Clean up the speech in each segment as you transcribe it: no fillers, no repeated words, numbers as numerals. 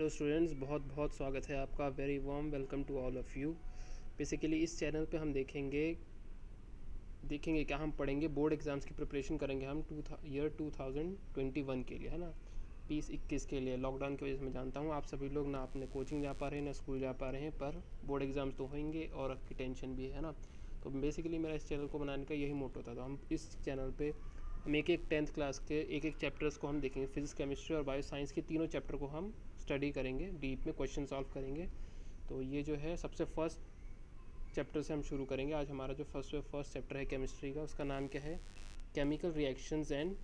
Hello students, बहुत बहुत स्वागत है आपका। Very warm welcome to all of you. Basically इस चैनल पे हम देखेंगे क्या हम पढ़ेंगे, बोर्ड एग्ज़ाम्स की प्रिपरेशन करेंगे हम ईयर 2021 के लिए, है ना, 2021 के लिए। लॉकडाउन की वजह से मैं जानता हूँ आप सभी लोग ना अपने कोचिंग जा पा रहे हैं ना स्कूल जा पा रहे हैं, पर बोर्ड एग्ज़ाम्स तो होंगे और आपकी टेंशन भी है ना। तो बेसिकली मेरा इस चैनल को बनाने का यही मोटो था। तो हम इस चैनल पे हम एक 10th क्लास के एक चैप्टर्स को हम देखेंगे। फिजिक्स, केमिस्ट्री और बायो साइंस के तीनों चैप्टर को हम स्टडी करेंगे, डीप में क्वेश्चन सॉल्व करेंगे। तो ये जो है सबसे फर्स्ट चैप्टर से हम शुरू करेंगे। आज हमारा जो फर्स्ट चैप्टर है केमिस्ट्री का, उसका नाम क्या है? केमिकल रिएक्शंस एंड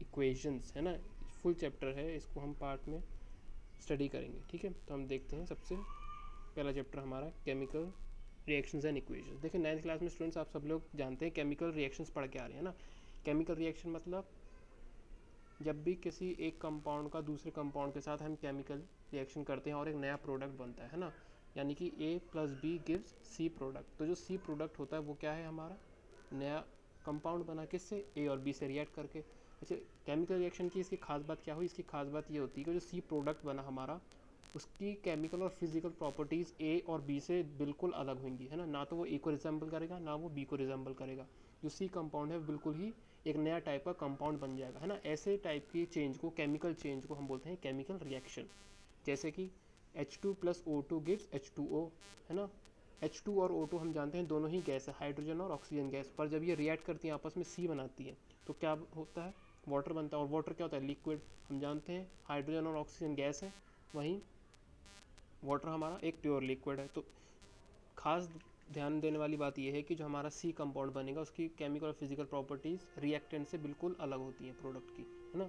इक्वेशंस, है ना। फुल चैप्टर है, इसको हम पार्ट में स्टडी करेंगे, ठीक है। तो हम देखते हैं सबसे पहला चैप्टर हमारा केमिकल रिएक्शंस एंड इक्वेशंस। देखिए 9th क्लास में स्टूडेंट्स आप सब लोग जानते हैं केमिकल रिएक्शंस पढ़ के आ रहे हैं ना। केमिकल रिएक्शन मतलब जब भी किसी एक कंपाउंड का दूसरे कंपाउंड के साथ हम केमिकल रिएक्शन करते हैं और एक नया प्रोडक्ट बनता है ना, यानी कि A plus B gives C product. तो जो C प्रोडक्ट होता है वो क्या है? हमारा नया कंपाउंड बना, किससे? A और B से रिएक्ट करके। अच्छा, केमिकल रिएक्शन की इसकी खास बात क्या हुई? इसकी खास बात ये होती है कि जो C प्रोडक्ट बना हमारा, उसकी केमिकल और फिजिकल प्रॉपर्टीज़ A और B से बिल्कुल अलग होंगी, है ना तो वो A को रिजेंबल करेगा ना वो B को रिजेंबल करेगा। जो C कंपाउंड है बिल्कुल ही एक नया टाइप का कंपाउंड बन जाएगा, है ना। ऐसे टाइप की चेंज को, केमिकल चेंज को हम बोलते हैं केमिकल रिएक्शन। जैसे कि H2 plus O2 gives H2O, है ना। H2 और O2 हम जानते हैं दोनों ही गैस है, हाइड्रोजन और ऑक्सीजन गैस। पर जब ये रिएक्ट करती हैं आपस में C बनाती है तो क्या होता है? वाटर बनता है। और वाटर क्या होता है? लिक्विड। हम जानते हैं हाइड्रोजन और ऑक्सीजन गैस है, वहीं वाटर हमारा एक प्योर लिक्विड है। तो खास ध्यान देने वाली बात यह है कि जो हमारा C कंपाउंड बनेगा उसकी केमिकल और फिजिकल प्रॉपर्टीज़ रिएक्टेंट से बिल्कुल अलग होती हैं प्रोडक्ट की, है ना।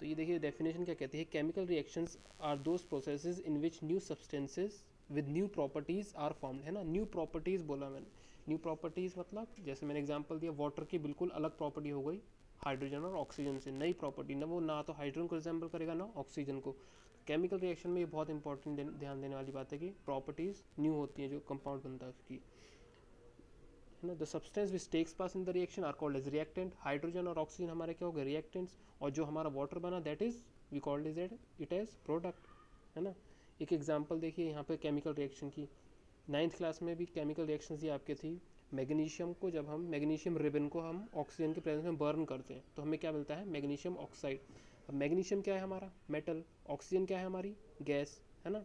तो ये देखिए डेफिनेशन क्या कहती है? Chemical reactions are those processes in which new substances with new properties are formed, है ना। न्यू प्रॉपर्टीज़ बोला मैंने। न्यू प्रॉपर्टीज़ मतलब जैसे मैंने एग्जांपल दिया, वाटर की बिल्कुल अलग प्रॉपर्टी हो गई हाइड्रोजन और ऑक्सीजन से, नई प्रॉपर्टी। ना वो ना तो हाइड्रोजन को रिजेंबल करेगा ना ऑक्सीजन को। केमिकल रिएक्शन में ये बहुत इंपॉर्टेंट ध्यान देने वाली बात है कि प्रॉपर्टीज़ न्यू होती हैं जो कंपाउंड बनता है उसकी, है ना। द सब्सटेंस विच टेक्स पास in the reaction are called as reactant. Hydrogen और ऑक्सीजन हमारे क्या हो गए? रिएक्टेंट्स। और जो हमारा वाटर बना that is we called is it as product, है ना। एक एग्जांपल देखिए यहाँ पे केमिकल रिएक्शन की। 9th क्लास में भी केमिकल रिएक्शन ये आपके थी। मैग्नीशियम को जब हम मैग्नीशियम रिबन को हम ऑक्सीजन के प्रेजेंस में बर्न करते हैं तो हमें क्या मिलता है? Magnesium oxide. अब मैग्नीशियम क्या है? हमारा मेटल। ऑक्सीजन क्या है? हमारी गैस, है ना।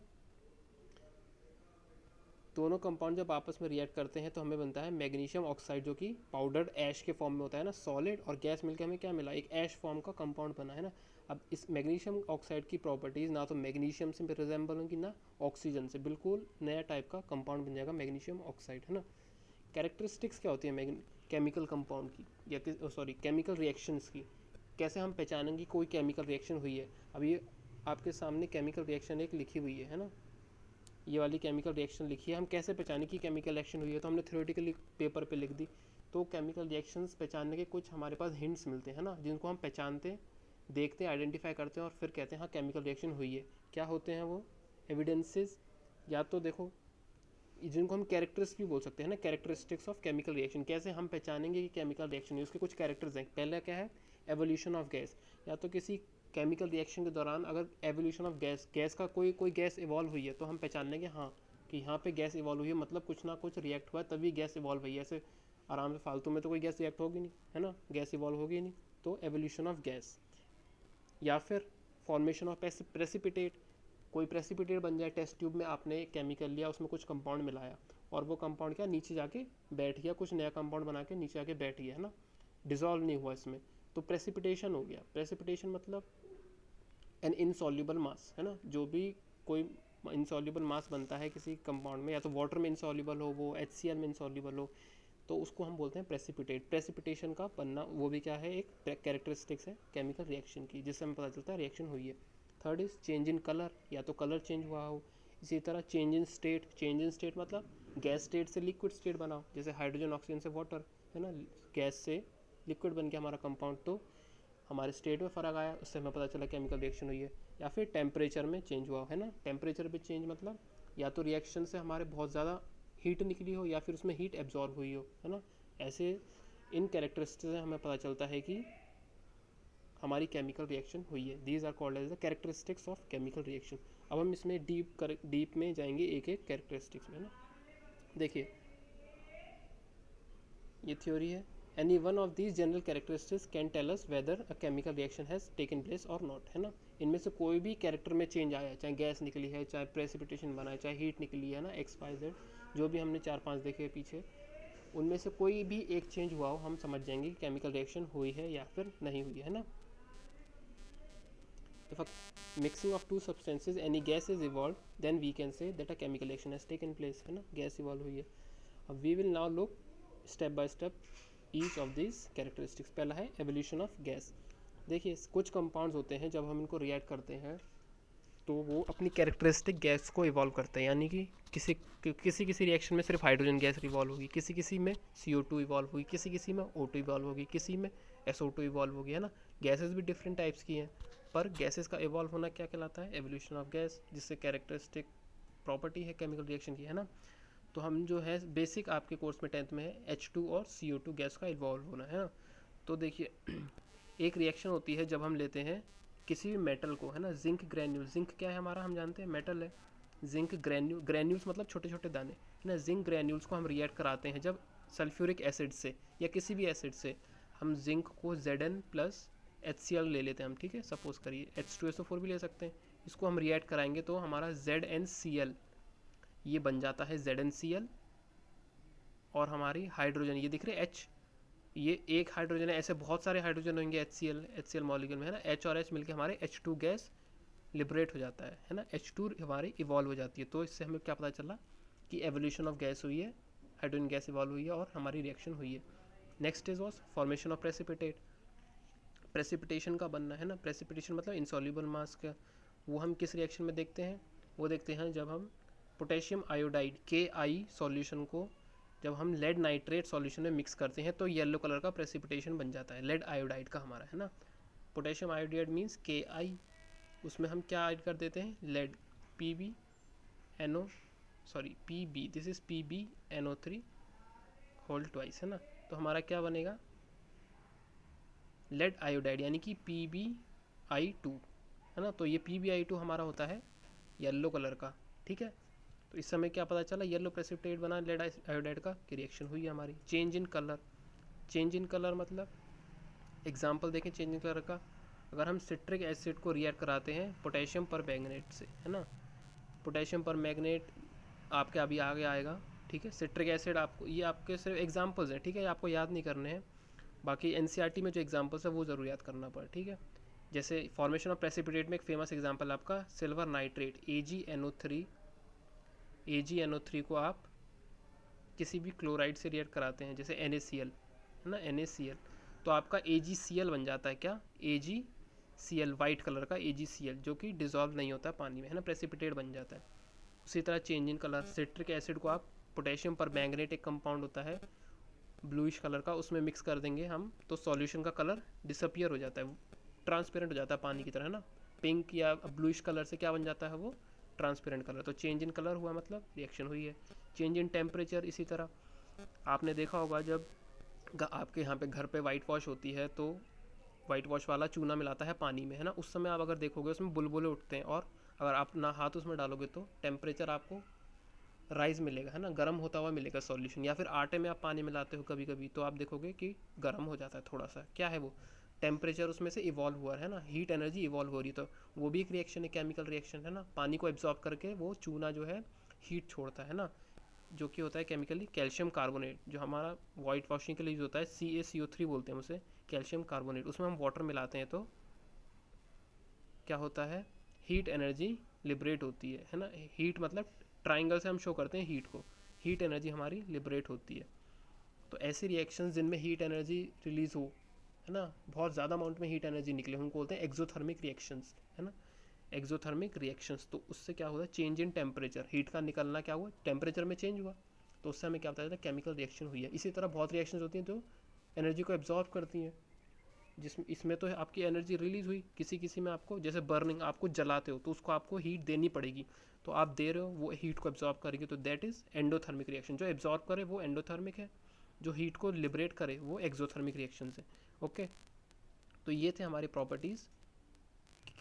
दोनों कंपाउंड जब आपस में रिएक्ट करते हैं तो हमें बनता है मैग्नीशियम ऑक्साइड, जो कि पाउडर्ड ऐश के फॉर्म में होता है ना, सॉलिड। और गैस मिलकर हमें क्या मिला? एक ऐश फॉर्म का कंपाउंड बना, है ना। अब इस मैग्नीशियम ऑक्साइड की प्रॉपर्टीज़ ना तो मैग्नीशियम से रिजेंबल होंगी ना ऑक्सीजन से, बिल्कुल नया टाइप का कंपाउंड बन जाएगा मैग्नीशियम ऑक्साइड, है ना। कैरेक्टरिस्टिक्स क्या होती है केमिकल कंपाउंड की, या सॉरी केमिकल रिएक्शंस की? कैसे हम पहचानेंगे कोई केमिकल रिएक्शन हुई है? अब ये आपके सामने केमिकल रिएक्शन एक लिखी हुई है ना, ये वाली केमिकल रिएक्शन लिखी है। हम कैसे पहचाने की केमिकल रिएक्शन हुई है? तो हमने थ्योरेटिकली पेपर पे लिख दी। तो केमिकल रिएक्शंस पहचानने के कुछ हमारे पास हिंट्स मिलते हैं ना, जिनको हम पहचानते, देखते हैं, आइडेंटिफाई करते हैं और फिर कहते हैं हाँ केमिकल रिएक्शन हुई है। क्या होते हैं वो एविडेंसेस? या तो देखो, जिनको हम कैरेक्टर्स भी बोल सकते हैं ना, कैरेक्टरिस्टिक्स ऑफ केमिकल रिएक्शन। कैसे हम पहचानेंगे कि केमिकल रिएक्शन है? उसके कुछ कैरेक्टर्स हैं। पहला क्या है? Evolution of gas. या तो किसी केमिकल रिएक्शन के दौरान अगर एवोल्यूशन ऑफ गैस का कोई गैस इवॉल्व हुई है तो हम पहचान लेंगे हाँ कि यहाँ पे गैस इवॉल्व हुई है, मतलब कुछ ना कुछ रिएक्ट हुआ है तभी गैस इवॉल्व हुई है। ऐसे आराम से फालतू में तो कोई गैस रिएक्ट होगी नहीं, है ना, गैस इवॉल्व होगी नहीं। तो एवोल्यूशन ऑफ गैस। या फिर फॉर्मेशन ऑफ प्रेसिपिटेट। कोई प्रेसिपिटेट बन जाए, टेस्ट ट्यूब में आपने केमिकल लिया, उसमें कुछ कंपाउंड मिलाया और वो कंपाउंड क्या नीचे जाके बैठ गया, कुछ नया कंपाउंड बना के नीचे जाके बैठ गया, है ना, डिजॉल्व नहीं हुआ इसमें, तो प्रेसिपिटेशन हो गया। प्रेसिपिटेशन मतलब एन इनसॉल्यूबल मास, है ना। जो भी कोई इनसॉल्यूबल मास बनता है किसी कंपाउंड में, या तो वाटर में इनसॉल्यूबल हो, वो HCl में इनसॉल्यूबल हो, तो उसको हम बोलते हैं प्रेसिपिटेट। प्रेसिपिटेशन का बनना वो भी क्या है? एक कैरेक्टरिस्टिक्स है केमिकल रिएक्शन की, जिससे हमें पता चलता है रिएक्शन हुई है। Third is change in colour, या तो कलर चेंज हुआ हो। इसी तरह change in state. Change in state मतलब गैस स्टेट से लिक्विड स्टेट बनाओ, जैसे हाइड्रोजन ऑक्सीजन से वाटर, है ना, गैस से लिक्विड बन गया हमारा कंपाउंड, तो हमारे स्टेट में फ़र्क आया, उससे हमें पता चला केमिकल रिएक्शन हुई है। या फिर टेम्परेचर में चेंज हुआ, है ना। टेम्परेचर में चेंज मतलब या तो रिएक्शन से हमारे बहुत ज़्यादा हीट निकली हो या फिर उसमें हीट एब्जॉर्ब हुई हो, है ना। ऐसे इन कैरेक्टरिस्टिक्स से हमें पता चलता है कि हमारी केमिकल रिएक्शन हुई है। These are called as the characteristics of chemical reaction. अब हम इसमें डीप में जाएंगे एक एक कैरेक्टरिस्टिक्स में ना। देखिए ये थ्योरी है, any one of these general characteristics can tell us whether a chemical reaction has taken place or not, है ना। इनमें से कोई भी कैरेक्टर में चेंज आया, चाहे गैस निकली है, चाहे प्रेसिपिटेशन बना है, चाहे हीट निकली है ना, XYZ जो भी हमने 4-5 देखे पीछे, उनमें से कोई भी एक चेंज हुआ हो, हम समझ जाएंगे कि केमिकल रिएक्शन हुई है या फिर नहीं हुई है ना। If a mixing of two substances any gas is evolved, then we can say that a chemical reaction has taken place, है ना, गैस इवॉल्व हुई है। अब we will now look step by step each of these characteristics। पहला है evolution of gas। देखिए कुछ compounds होते हैं जब हम इनको रिएक्ट करते हैं तो वो अपनी कैरेक्टरिस्टिक गैस को इवॉल्व करते हैं, यानी कि किसी रिएक्शन में सिर्फ हाइड्रोजन गैस इवॉल्व होगी, किसी में CO2 इवॉल्व हुई, किसी में O2 इवॉल्व होगी, किसी में SO2 इवॉल्व होगी, है ना। गैसेस भी डिफरेंट टाइप्स की हैं, पर गैसेस का इवॉल्व होना क्या कहलाता है, एवोल्यूशन ऑफ गैस, जिससे कैरेक्टरिस्टिक प्रॉपर्टी है केमिकल रिएक्शन की, है ना। तो हम जो है बेसिक आपके कोर्स में 10th में है H2 और CO2 गैस का इवॉल्व होना, है ना। तो देखिए एक रिएक्शन होती है जब हम लेते हैं किसी भी मेटल को, है ना, जिंक ग्रैन्यूल, जिंक क्या है हमारा, हम जानते हैं मेटल है, जिंक ग्रैन्यूल्स मतलब छोटे छोटे दाने, है ना। जिंक ग्रैन्यूल्स को हम रिएक्ट कराते हैं जब सल्फ्यूरिक एसिड से या किसी भी एसिड से हम जिंक को Zn प्लस HCl ले लेते हैं हम, ठीक है। सपोज करिए H2SO4 भी ले सकते हैं, इसको हम रिएक्ट कराएंगे तो हमारा ZnCl ये बन जाता है ZnCl, और हमारी हाइड्रोजन ये दिख रहे H, ये एक हाइड्रोजन है, ऐसे बहुत सारे हाइड्रोजन होंगे HCl मॉलिक्यूल में, है ना। H और H मिलकर हमारे H2 गैस लिबरेट हो जाता है ना। H2 हमारी इवॉल्व हो जाती है। तो इससे हमें क्या पता चला कि एवोल्यूशन ऑफ गैस हुई है, हाइड्रोजन गैस इवॉल्व हुई है और हमारी रिएक्शन हुई है। Next is was formation of precipitate, precipitation का बनना, है ना। प्रेसिपिटेशन मतलब इनसॉल्युबल मास का, वो हम किस रिएक्शन में देखते हैं, वो देखते हैं जब हम पोटेशियम आयोडाइड KI सॉल्यूशन को जब हम लेड नाइट्रेट सॉल्यूशन में मिक्स करते हैं तो येलो कलर का प्रेसिपिटेशन बन जाता है लेड आयोडाइड का हमारा, है ना। पोटेशियम आयोडाइड मीन्स KI, उसमें हम क्या ऐड कर देते हैं, lead, PB, this is PbNO3 whole twice, है ना। तो हमारा क्या बनेगा, लेड आयोडाइड, यानी कि PbI2, है ना। तो ये PbI2 हमारा होता है येलो कलर का, ठीक है। तो इस समय क्या पता चला, येलो प्रेसिपिटेट बना लेड आयोडाइड का, की रिएक्शन हुई है हमारी। Change in colour, change in colour मतलब एग्जांपल देखें चेंज इन कलर का, अगर हम सिट्रिक एसिड को रिएक्ट कराते हैं पोटेशियम पर मैग्नेट से, है ना। पोटेशियम पर मैग्नेट आपके अभी आगे आएगा, ठीक है। सिट्रिक एसिड आपको, ये आपके सिर्फ एग्जाम्पल्स हैं, ठीक है, आपको याद नहीं करने हैं, बाकी NCERT में जो एग्जाम्पल्स है वो ज़रूर याद करना पड़े, ठीक है। जैसे फॉर्मेशन ऑफ प्रेसिपिटेट में एक फेमस एग्जाम्पल आपका सिल्वर नाइट्रेट AgNO3 को आप किसी भी क्लोराइड से रिएक्ट कराते हैं, जैसे NaCl, है ना, NaCl, तो आपका AgCl बन जाता है, क्या, AgCl, वाइट कलर का AgCl, जो कि डिजॉल्व नहीं होता पानी में, है ना, प्रेसिपिटेट बन जाता है। उसी तरह change in colour, citric acid को आप पोटेशियम पर मैंगनेट एक कंपाउंड होता है ब्लूइश कलर का, उसमें मिक्स कर देंगे हम तो सॉल्यूशन का कलर डिसअपियर हो जाता है, ट्रांसपेरेंट हो जाता है पानी की तरह, है ना। पिंक या ब्लूइश कलर से क्या बन जाता है, वो ट्रांसपेरेंट कलर। तो चेंज इन कलर हुआ मतलब रिएक्शन हुई है। चेंज इन टेम्परेचर, इसी तरह आपने देखा होगा जब आपके यहाँ पे घर पे वाइट वॉश होती है तो वाइट वॉश वाला चूना मिलाता है पानी में, है ना। उस समय आप अगर देखोगे उसमें बुलबुले उठते हैं, और अगर आप ना हाथ उसमें डालोगे तो टेम्परेचर आपको राइज मिलेगा, है ना, गर्म होता हुआ मिलेगा सॉल्यूशन। या फिर आटे में आप पानी मिलाते हो कभी कभी तो आप देखोगे कि गर्म हो जाता है थोड़ा सा, क्या है वो, टेम्परेचर उसमें से इवॉल्व हुआ है ना, हीट एनर्जी इवॉल्व हो रही है। तो वो भी एक रिएक्शन है, केमिकल रिएक्शन, है ना। पानी को एब्जॉर्ब करके वो चूना जो है हीट छोड़ता है ना, जो कि होता है केमिकली कैल्शियम कार्बोनेट, जो हमारा वाइट वॉशिंग के लिए यूज होता है, CaCO3 बोलते हैं उसे, कैल्शियम कार्बोनेट। उसमें हम वाटर मिलाते हैं तो क्या होता है, हीट एनर्जी लिबरेट होती है ना। हीट मतलब ट्राइंगल से हम शो करते हैं हीट को, हीट एनर्जी हमारी लिबरेट होती है। तो ऐसी रिएक्शंस जिनमें हीट एनर्जी रिलीज हो, है ना, बहुत ज़्यादा अमाउंट में हीट एनर्जी निकले, हम बोलते हैं एक्सोथर्मिक रिएक्शंस, है ना, एक्सोथर्मिक रिएक्शंस। तो उससे क्या होता है, चेंज इन टेम्परेचर, हीट का निकलना क्या हुआ, टेम्परेचर में चेंज हुआ, तो उससे हमें क्या पता चलता है, केमिकल रिएक्शन हुई है। इसी तरह बहुत रिएक्शंस होती हैं जो एनर्जी को एब्जॉर्ब करती हैं, जिसमें इसमें तो आपकी एनर्जी रिलीज हुई, किसी में आपको, जैसे बर्निंग, आपको जलाते हो तो उसको आपको हीट देनी पड़ेगी, तो आप दे रहे हो, वो हीट को एब्जॉर्ब करेगी, तो दैट इज एंडोथर्मिक रिएक्शन। जो एब्जॉर्ब करे वो एंडोथर्मिक है, जो हीट को लिबरेट करे वो एक्सोथर्मिक रिएक्शन है। ओके, तो ये थे हमारी प्रॉपर्टीज़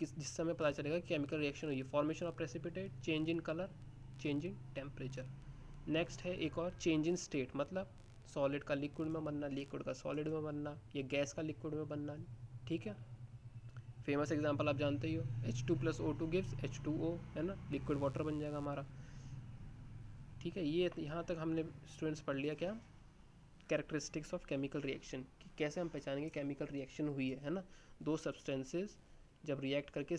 जिससे हमें पता चलेगा कि केमिकल रिएक्शन हुई है। Formation of precipitate, change in colour, change in temperature. Next है एक और चेंज इन स्टेट, मतलब सॉलिड का लिक्विड में बनना, लिक्विड का सॉलिड में बनना, या गैस का लिक्विड में बनना। ठीक है, फेमस एग्जांपल आप जानते ही हो, H2 + O2 गिव्स H2O, है ना, लिक्विड वाटर बन जाएगा हमारा। ठीक है, ये यहाँ तक हमने स्टूडेंट्स पढ़ लिया क्या, कैरेक्टरिस्टिक्स ऑफ केमिकल रिएक्शन, कि कैसे हम पहचानेंगे केमिकल रिएक्शन हुई है ना। दो सब्सटेंसेस जब रिएक्ट करके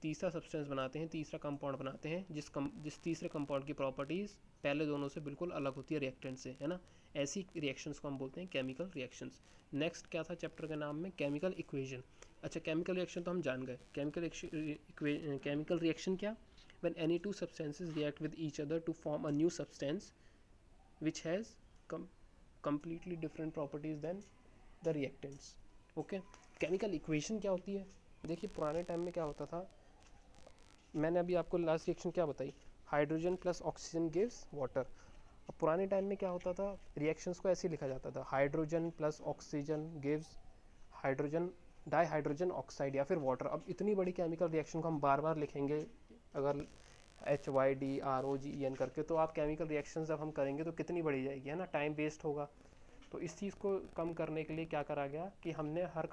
तीसरा सब्सटेंस बनाते हैं, तीसरा कंपाउंड बनाते हैं, जिस तीसरे कंपाउंड की प्रॉपर्टीज़ पहले दोनों से बिल्कुल अलग होती है रिएक्टेंट से, है ना। ऐसी रिएक्शंस को हम बोलते हैं केमिकल रिएक्शंस। नेक्स्ट क्या था चैप्टर के नाम में, केमिकल इक्वेशन। अच्छा, केमिकल रिएक्शन तो हम जान गए। केमिकल रिएक्शन क्या, when any two substances react with each other to form a new substance which has completely different properties than the reactants. Okay, chemical equation क्या होती है। देखिए पुराने टाइम में क्या होता था, मैंने अभी आपको लास्ट रिएक्शन क्या बताई, hydrogen plus oxygen gives water. अब पुराने टाइम में क्या होता था, रिएक्शंस को ऐसे लिखा जाता था, hydrogen plus oxygen gives hydrogen dihydrogen oxide या फिर वाटर। अब इतनी बड़ी केमिकल रिएक्शन को हम बार बार लिखेंगे अगर HYDROGEN करके, तो आप केमिकल रिएक्शन जब हम करेंगे तो कितनी बढ़ी जाएगी, है ना, टाइम वेस्ट होगा। तो इस चीज़ को कम करने के लिए क्या करा गया कि हमने हर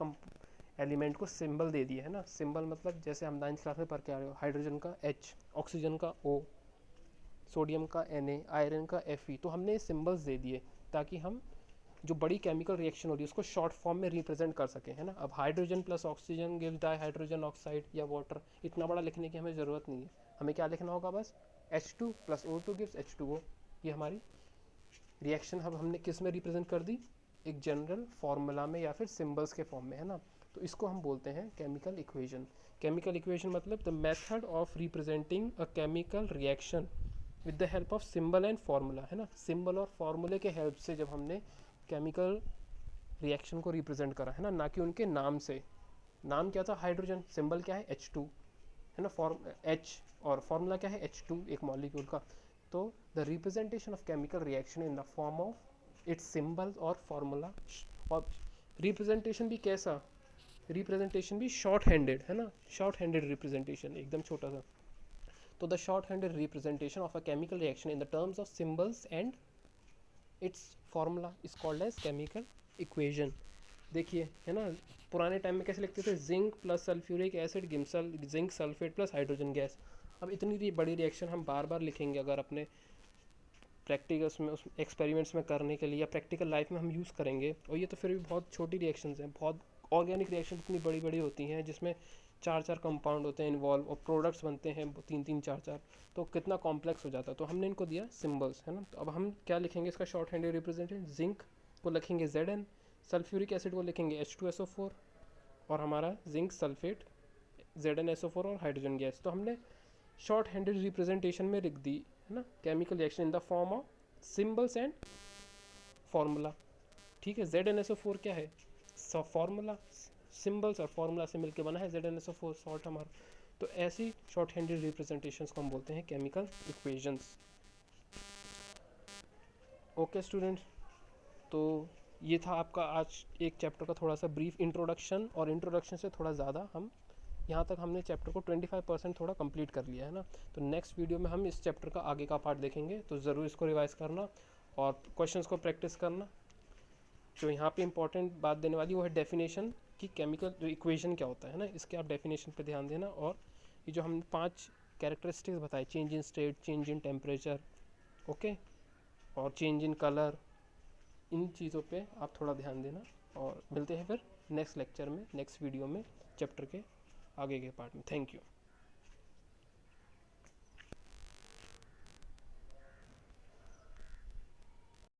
एलिमेंट को सिंबल दे दिए, है ना। सिंबल मतलब जैसे हम 9th क्लास में पढ़ के आ रहे हो, हाइड्रोजन का H, ऑक्सीजन का O, सोडियम का Na, आयरन का Fe। तो हमने सिंबल्स दे दिए ताकि हम जो बड़ी केमिकल रिएक्शन हो रही है उसको शॉर्ट फॉर्म में रिप्रेजेंट कर सकें, है ना। अब hydrogen plus oxygen gives dihydrogen oxide या वाटर, इतना बड़ा लिखने की हमें ज़रूरत नहीं है। हमें क्या लिखना होगा, बस H2 + O2 गिव्स H2O। ये हमारी रिएक्शन अब हमने किस में रिप्रेजेंट कर दी, एक जनरल फार्मूला में या फिर सिंबल्स के फॉर्म में, है ना। तो इसको हम बोलते हैं केमिकल इक्वेशन। केमिकल इक्वेशन मतलब the method of representing a chemical reaction with the help of symbol and formula, है ना। सिंबल और फार्मूले के हेल्प से जब हमने केमिकल रिएक्शन को रिप्रेजेंट करा, है ना कि उनके नाम से। नाम क्या था, हाइड्रोजन, सिंबल क्या है H2, है ना, H, और फार्मूला क्या है H2, एक मॉलिक्यूल का। तो the representation of chemical reaction in the form of its symbols और फार्मूला। और रिप्रेजेंटेशन भी कैसा, रिप्रेजेंटेशन भी शॉर्ट हैंडेड, है ना, शॉर्ट हैंडेड रिप्रेजेंटेशन, एकदम छोटा सा। तो the short handed representation of a chemical reaction in the terms of symbols and its formula is called as chemical equation. देखिए, है ना, पुराने टाइम में कैसे लिखते थे, zinc plus sulphuric acid gives zinc sulphate plus hydrogen gas. अब इतनी बड़ी रिएक्शन हम बार बार लिखेंगे अगर अपने प्रैक्टिकल्स में, उस एक्सपेरिमेंट्स में करने के लिए या प्रैक्टिकल लाइफ में हम यूज़ करेंगे। और ये तो फिर भी बहुत छोटी रिएक्शंस हैं। बहुत ऑर्गेनिक रिएक्शन इतनी बड़ी बड़ी होती हैं जिसमें 4 कंपाउंड होते हैं इन्वॉल्व और प्रोडक्ट्स बनते हैं 3 4, तो कितना कॉम्प्लेक्स हो जाता है। तो हमने इनको दिया सिंबल्स, है ना। तो अब हम क्या लिखेंगे इसका शॉर्ट हैंड रिप्रेजेंटेशन, जिंक को लिखेंगे Zn, सल्फ्यूरिक एसिड को लिखेंगे H2SO4, और हमारा जिंक सल्फेट ZnSO4 और हाइड्रोजन गैस। तो हमने शॉर्ट हैंडेड रिप्रेजेंटेशन में लिख दी, है ना, chemical reaction in the form of symbols and formula. ठीक है, ZnSO4 क्या है, फार्मूला, सिंबल्स और फार्मूला से मिलकर बना है ZnSO4 सॉल्ट हमारा। तो ऐसी शॉर्ट हैंडेड रिप्रेजेंटेशंस को हम बोलते हैं केमिकल इक्वेशंस। ओके स्टूडेंट्स, तो ये था आपका आज एक चैप्टर का थोड़ा सा ब्रीफ इंट्रोडक्शन, और इंट्रोडक्शन से थोड़ा ज़्यादा हम यहाँ तक हमने चैप्टर को 25% थोड़ा कंप्लीट कर लिया, है ना। तो नेक्स्ट वीडियो में हम इस चैप्टर का आगे का पार्ट देखेंगे, तो ज़रूर इसको रिवाइज करना और क्वेश्चंस को प्रैक्टिस करना। जो यहाँ पे इंपॉर्टेंट बात देने वाली वो है डेफिनेशन कि केमिकल जो इक्वेशन क्या होता है ना, इसके आप डेफिनेशन पे ध्यान देना। और ये जो हमने 5 कैरेक्टरिस्टिक्स बताए, change in state, change in temperature, okay, और चेंज इन कलर, इन चीज़ों पे आप थोड़ा ध्यान देना। और मिलते हैं फिर नेक्स्ट लेक्चर में, नेक्स्ट वीडियो में, चैप्टर के आगे के पार्ट में। Thank you.